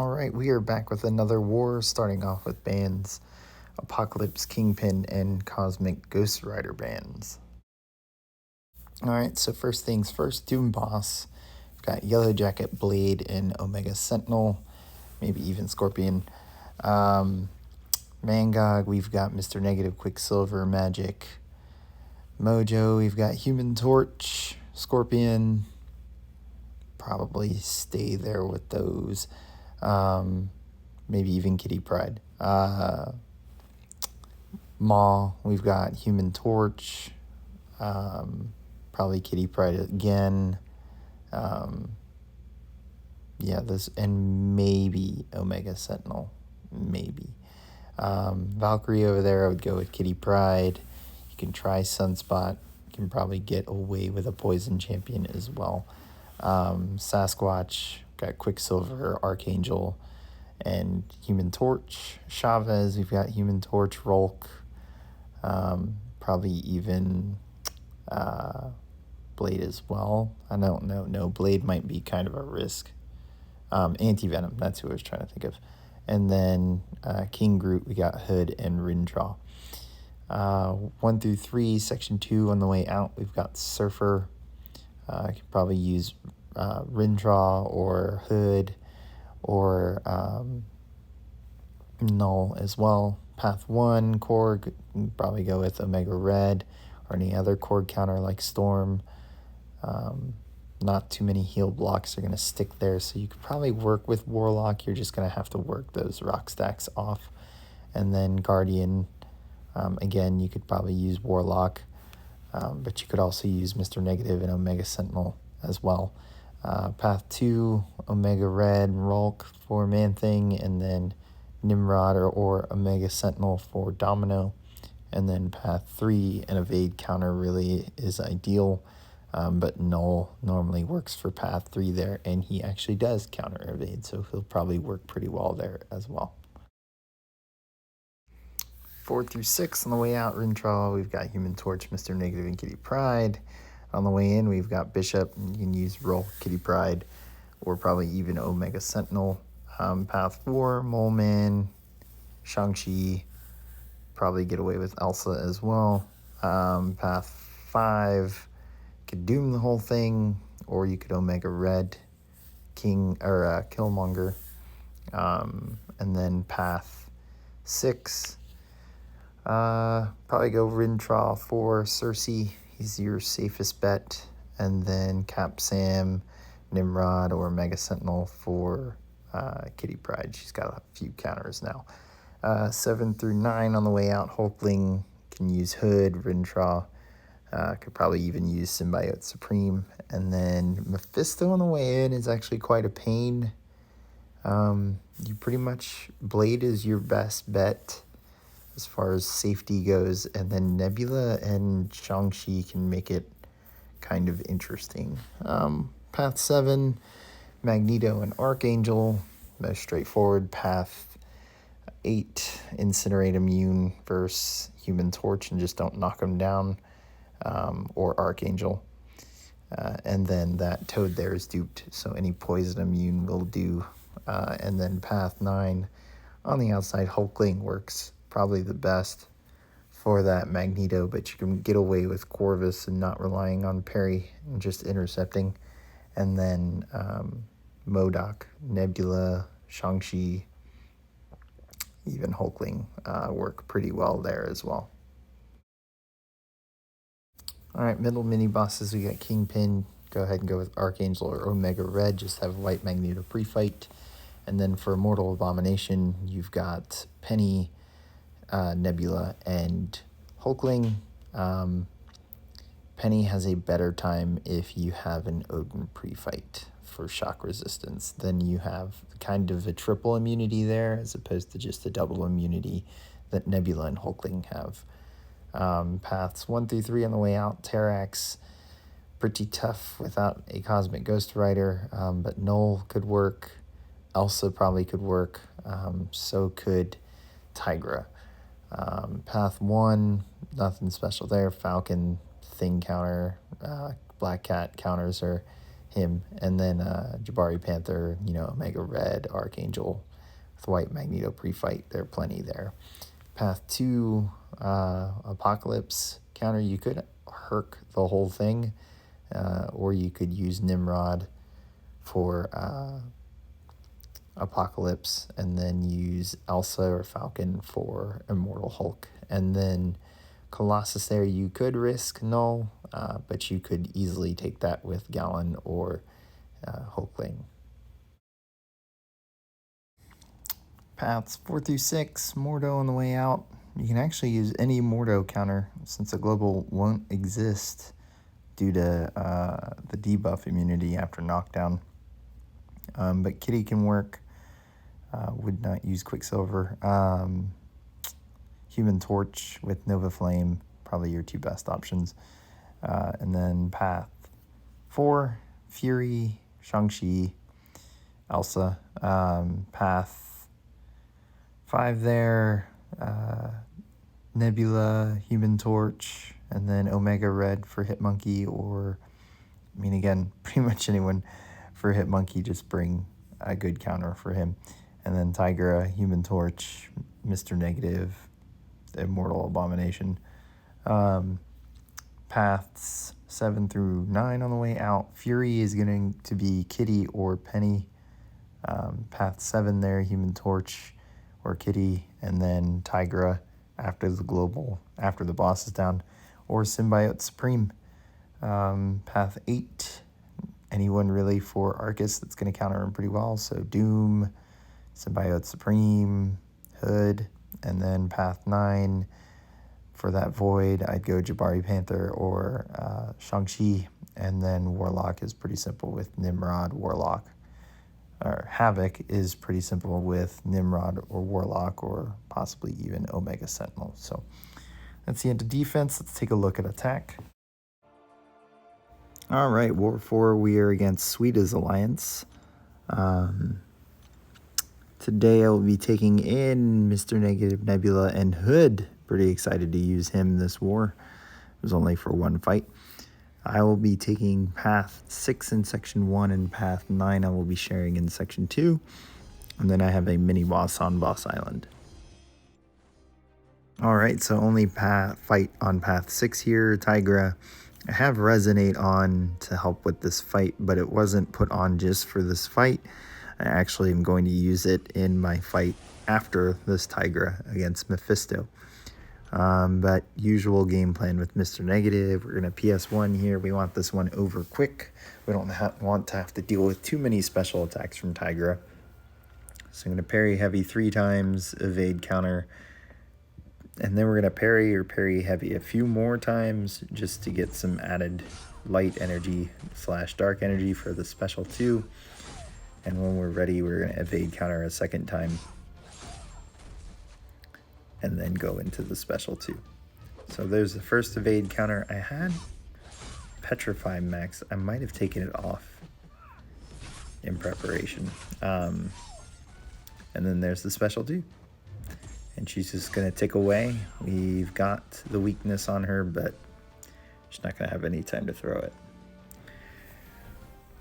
Alright, we are back with another war, starting off with bands Apocalypse, Kingpin, and Cosmic Ghost Rider bands. Alright, so first things first, Doom Boss. We've got Yellow Jacket, Blade, and Omega Sentinel, maybe even Scorpion. Mangog, we've got Mr. Negative, Quicksilver, Magic. Mojo, we've got Human Torch, Scorpion. Probably stay there with those. Maybe even Kitty Pryde. Maw, we've got Human Torch. Probably Kitty Pryde again. And maybe Omega Sentinel. Maybe. Valkyrie over there, I would go with Kitty Pryde. You can try Sunspot. You can probably get away with a Poison Champion as well. Sasquatch, got Quicksilver, Archangel, and Human Torch. Chavez, we've got Human Torch, Rolk, probably even Blade as well. I don't know. No, Blade might be kind of a risk. Anti-Venom, that's who I was trying to think of. And then King Groot, we got Hood and Rindraw. 1 through 3, Section 2 on the way out, we've got Surfer. I could probably use Rindraw or Hood or Null as well. Path 1, Korg, probably go with Omega Red or any other Korg counter like Storm. Not too many heal blocks are going to stick there, so you could probably work with Warlock. You're just going to have to work those rock stacks off. And then Guardian, again, you could probably use Warlock, but you could also use Mr. Negative and Omega Sentinel as well. Path 2, Omega Red, Rolk for Man-Thing, and then Nimrod or Omega Sentinel for Domino. And then Path 3, an Evade counter really is ideal, but Null normally works for Path 3 there, and he actually does counter Evade, so he'll probably work pretty well there as well. 4 through 6 on the way out, Rintraw, we've got Human Torch, Mr. Negative, and Kitty Pryde. On the way in, we've got Bishop, and you can use Roll, Kitty Pryde, or probably even Omega Sentinel. Path 4, Mole Man, Shang-Chi, probably get away with Elsa as well. Path 5, could Doom the whole thing, or you could Omega Red, Killmonger. And then Path 6, probably go Rintraw for Cersei. He's your safest bet. And then Cap Sam, Nimrod, or Mega Sentinel for Kitty Pryde. She's got a few counters now. 7 through 9 on the way out, Hulkling can use Hood, Rintraw. Could probably even use Symbiote Supreme. And then Mephisto on the way in is actually quite a pain. You pretty much, Blade is your best bet as far as safety goes, and then Nebula and Shang-Chi can make it kind of interesting. Path 7, Magneto and Archangel, most straightforward. Path 8, Incinerate Immune versus Human Torch and just don't knock them down, or Archangel. And then that Toad there is duped, so any Poison Immune will do. And then Path 9, on the outside, Hulkling works probably the best for that Magneto, but you can get away with Corvus and not relying on parry and just intercepting. And then Modok, Nebula, Shang-Chi, even Hulkling work pretty well there as well. All right, middle mini bosses, we got Kingpin. Go ahead and go with Archangel or Omega Red, just have White Magneto pre-fight. And then for Mortal Abomination, you've got Penny, Nebula, and Hulkling. Penny has a better time if you have an Odin pre-fight for shock resistance. Then you have kind of a triple immunity there as opposed to just a double immunity that Nebula and Hulkling have. Paths 1 through 3 on the way out, Terrax, pretty tough without a Cosmic Ghost Rider, but Null could work. Elsa probably could work. So could Tigra. Path 1, nothing special there. Falcon, Thing counter, Black Cat counters are him. And then Jabari Panther, Omega Red, Archangel with White Magneto pre-fight. There are plenty there. Path 2, Apocalypse counter. You could Herc the whole thing, or you could use Nimrod for Apocalypse, and then use Elsa or Falcon for Immortal Hulk. And then Colossus there, you could risk Null, but you could easily take that with Gallon or Hulkling. Paths 4 through 6, Mordo on the way out. You can actually use any Mordo counter since the global won't exist due to the debuff immunity after knockdown. But Kitty can work. Would not use Quicksilver. Human Torch with Nova Flame, probably your two best options. And then Path 4, Fury, Shang-Chi, Elsa. Path 5 there, Nebula, Human Torch, and then Omega Red for Hitmonkey, or, again, pretty much anyone for Hitmonkey, just bring a good counter for him. And then Tigra, Human Torch, Mr. Negative, Immortal Abomination. Paths 7 through 9 on the way out. Fury is going to be Kitty or Penny. Path 7 there, Human Torch or Kitty, and then Tigra after the global, after the boss is down, or Symbiote Supreme. Path 8, anyone really for Arcus that's going to counter him pretty well. So Doom, Symbiote Supreme, Hood, and then Path 9, for that Void, I'd go Jabari Panther or Shang-Chi, and then Warlock is pretty simple with Nimrod, Warlock. Or Havoc is pretty simple with Nimrod or Warlock, or possibly even Omega Sentinel. So that's the end of defense. Let's take a look at attack. All right, War 4, we are against Suida's Alliance. Today I will be taking in Mr. Negative, Nebula, and Hood. Pretty excited to use him this war. It was only for one fight. I will be taking Path 6 in Section 1, and Path 9 I will be sharing in Section 2. And then I have a mini-boss on Boss Island. Alright, so only fight on Path 6 here, Tigra. I have Resonate on to help with this fight, but it wasn't put on just for this fight. I actually am going to use it in my fight after this Tigra against Mephisto. But usual game plan with Mr. Negative. We're going to PS1 here. We want this one over quick. We don't want to have to deal with too many special attacks from Tigra. So I'm going to parry heavy 3 times, evade counter. And then we're going to parry or parry heavy a few more times just to get some added light energy / dark energy for the special 2. And when we're ready, we're going to evade counter a second time. And then go into the special 2. So there's the first evade counter. I had Petrify Max. I might have taken it off in preparation. And then there's the special 2. And she's just going to tick away. We've got the weakness on her, but she's not going to have any time to throw it.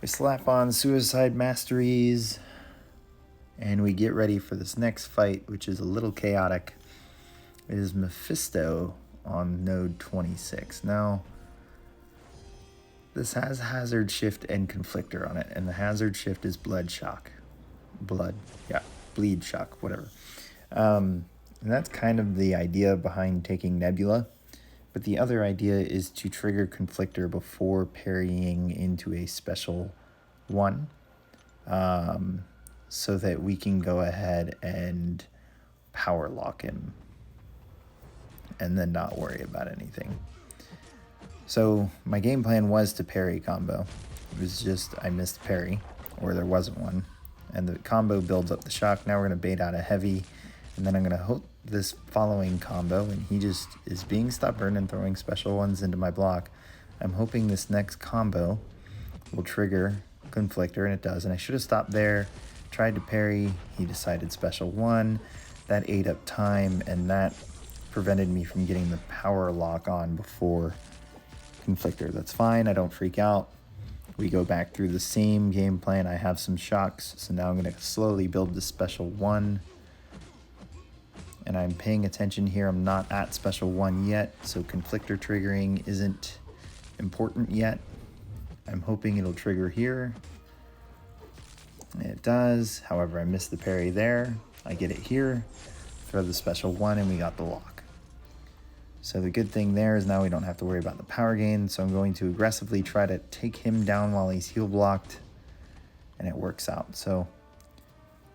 We slap on Suicide Masteries. And we get ready for this next fight, which is a little chaotic. It is Mephisto on node 26. Now, this has Hazard Shift and Conflictor on it, and the Hazard Shift is Bleed Shock, whatever. And that's kind of the idea behind taking Nebula, but the other idea is to trigger Conflictor before parrying into a special 1, so that we can go ahead and power lock him and then not worry about anything. So my game plan was to parry combo. It was just I missed parry, or there wasn't one. And the combo builds up the shock. Now we're going to bait out a heavy, and then I'm going to hope this following combo, and he just is being stubborn and throwing special 1s into my block. I'm hoping this next combo will trigger Conflictor, and it does. And I should have stopped there, tried to parry. He decided special 1. That ate up time, and that prevented me from getting the power lock on before Conflictor. That's fine. I don't freak out. we go back through the same game plan. I have some shocks, so now I'm going to slowly build the special 1. And I'm paying attention here. I'm not at special 1 yet, so conflictor triggering isn't important yet. I'm hoping it'll trigger here. It does. However, I missed the parry there. I get it here. Throw the special 1, and we got the lock. So the good thing there is now we don't have to worry about the power gain. So I'm going to aggressively try to take him down while he's heal blocked, and it works out. So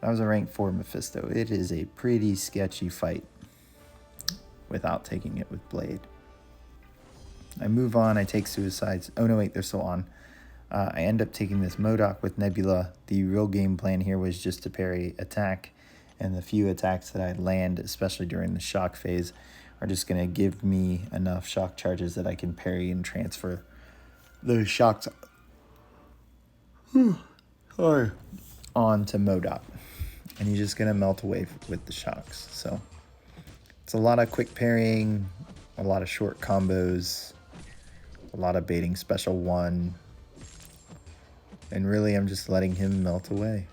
that was a rank 4 Mephisto. It is a pretty sketchy fight without taking it with Blade. I move on, I take suicides. Oh no, wait, they're still on. I end up taking this Modok with Nebula. The real game plan here was just to parry attack, and the few attacks that I land, especially during the shock phase, are just going to give me enough shock charges that I can parry and transfer those shocks on to Modok. And he's just going to melt away with the shocks. So it's a lot of quick parrying, a lot of short combos, a lot of baiting special 1. And really, I'm just letting him melt away.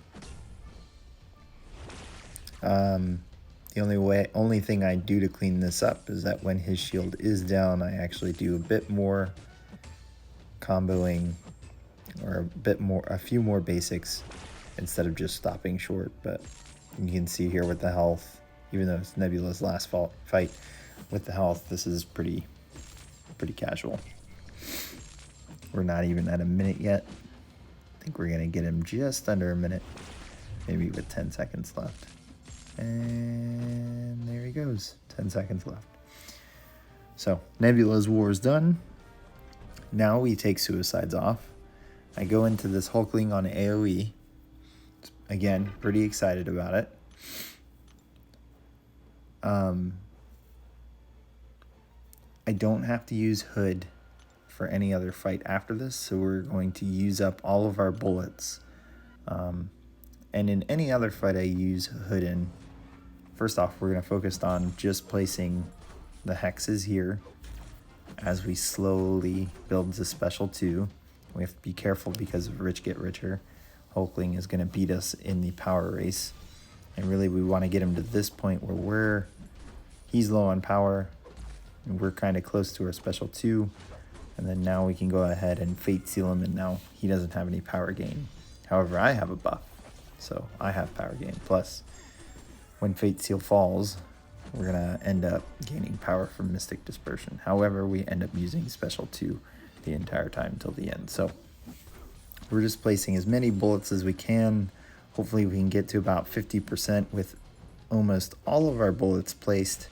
The only thing I do to clean this up is that when his shield is down, I actually do a bit more comboing, or a few more basics instead of just stopping short. But you can see here with the health, even though it's Nebula's last fight, with the health, this is pretty casual. We're not even at a minute yet. I think we're gonna get him just under a minute, maybe with 10 seconds left. And there he goes, 10 seconds left. So Nebula's war is done. Now we take suicides off. I go into this Hulkling on AoE. Again, pretty excited about it. I don't have to use Hood for any other fight after this, so we're going to use up all of our bullets. And in any other fight I use Hood in, first off, we're going to focus on just placing the hexes here as we slowly build the special 2. We have to be careful because of Rich Get Richer. Hulkling is going to beat us in the power race. And really, we want to get him to this point where he's low on power, and we're kind of close to our special 2. And then now we can go ahead and Fate Seal him, and now he doesn't have any power gain. However, I have a buff, so I have power gain. Plus, when Fate Seal falls, we're going to end up gaining power from Mystic Dispersion. However, we end up using special 2 the entire time till the end. So we're just placing as many bullets as we can. Hopefully we can get to about 50% with almost all of our bullets placed,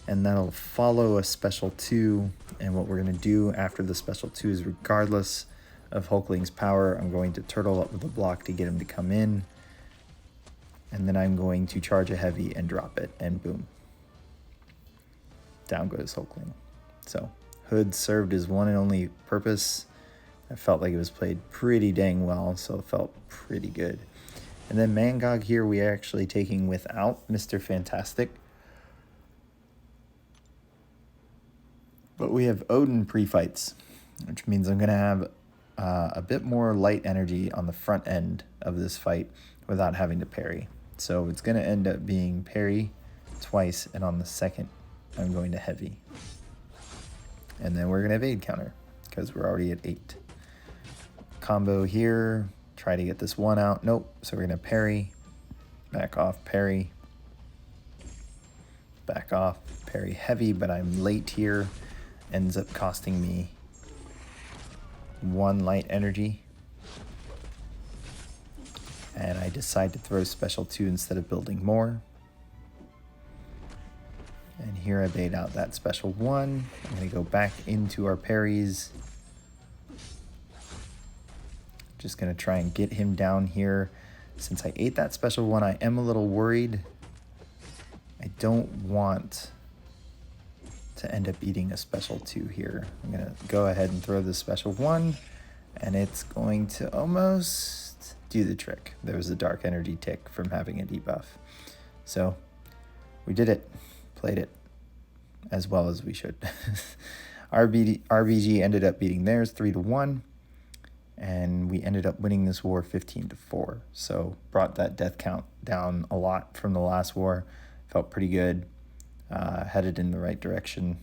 and that'll follow a special 2. And what we're going to do after the special 2 is, regardless of Hulkling's power, I'm going to turtle up with a block to get him to come in, and then I'm going to charge a heavy and drop it, and boom, down goes Hulkling. So Hood served his one and only purpose. I felt like it was played pretty dang well, so it felt pretty good. And then Mangog here, we are actually taking without Mr. Fantastic. But we have Odin pre-fights, which means I'm going to have a bit more light energy on the front end of this fight without having to parry. So it's going to end up being parry twice, and on the second, I'm going to heavy. And then we're going to evade counter, because we're already at 8. Combo here, try to get this 1 out. Nope, so we're going to parry, back off, parry, back off, parry heavy, but I'm late here. Ends up costing me 1 light energy. And I decide to throw special 2 instead of building more. And here I bait out that special 1. I'm going to go back into our parries. Just going to try and get him down here. Since I ate that special 1, I am a little worried. I don't want to end up eating a special 2 here. I'm going to go ahead and throw the special 1, and it's going to almost do the trick. There was a dark energy tick from having a debuff. So we did it. Played it as well as we should. RBG ended up beating theirs 3-1. and we ended up winning this war 15-4. So brought that death count down a lot from the last war. Felt pretty good, headed in the right direction.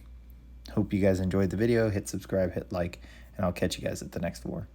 Hope you guys enjoyed the video. Hit subscribe, hit like, and I'll catch you guys at the next war.